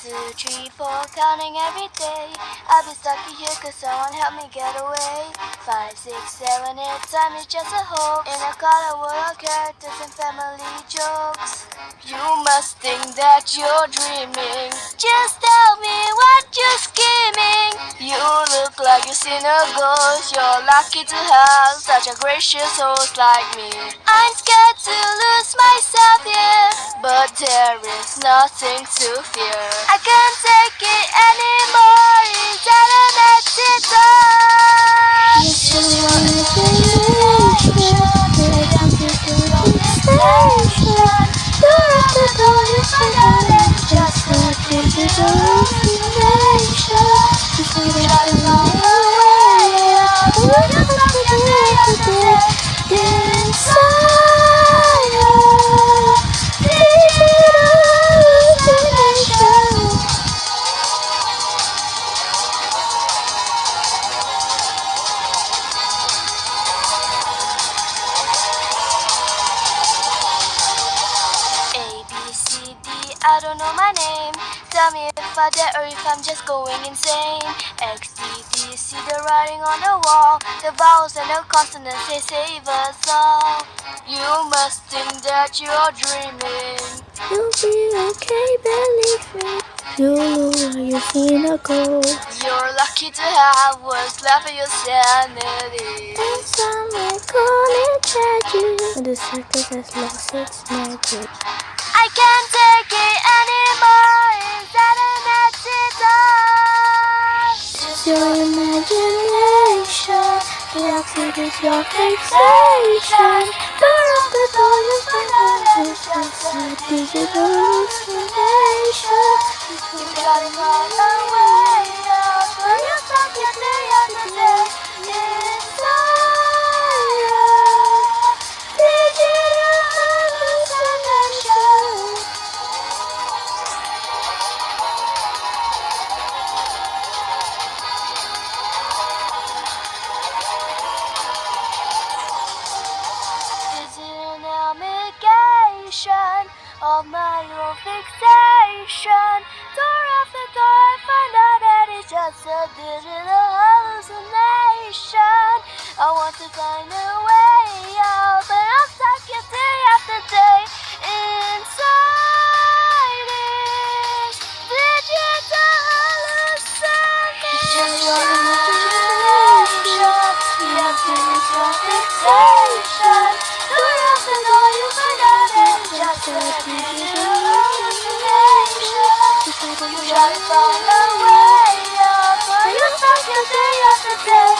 2, 3, 4, counting every day. I'll be stuck here cause someone help me get away. 5, 6, 7, 8, time is just a hoax. In a color world of characters and family jokes. You must think that you're dreaming. Just tell me what you're scheming. You look like you've seen a ghost. You're lucky to have such a gracious host like me. I'm scared to lose myself here, but there is nothing to fear. I can't take it anymore. Is that an accident? It's just your imagination. Fixation. Door after door you find out it's just a digital hallucination. You try to find a way out, but you're stuck in the inside a digital hallucination. ABCD, I don't know my name. Tell me if I dare or if I'm just going insane. XDD, see the writing on the wall. The vowels and the consonants, they save us all. You must think that you're dreaming. You'll be okay, believe me. You'll know where you've seen a ghost. You're lucky to have what's left of your sanity. And some may call it tragedy when the circus has lost its magic. I can't take it anymore. Is that an accident? It's your imagination. The oxide is your fixation. Door after door you find out it's just a digital hallucination. You gotta find a way out, but you're stuck here day after day. Inside a digital hallucination. Digital navigation of my own fixation. Door after door I find out that it's just a digital hallucination. I want to find a way out, but I'm stuck here day after day. Inside this digital hallucination. It's your imagination. The answer is your fixation. Door after door you find out it's just a digital hallucination. You try to find a way out, but you're stuck here day after day.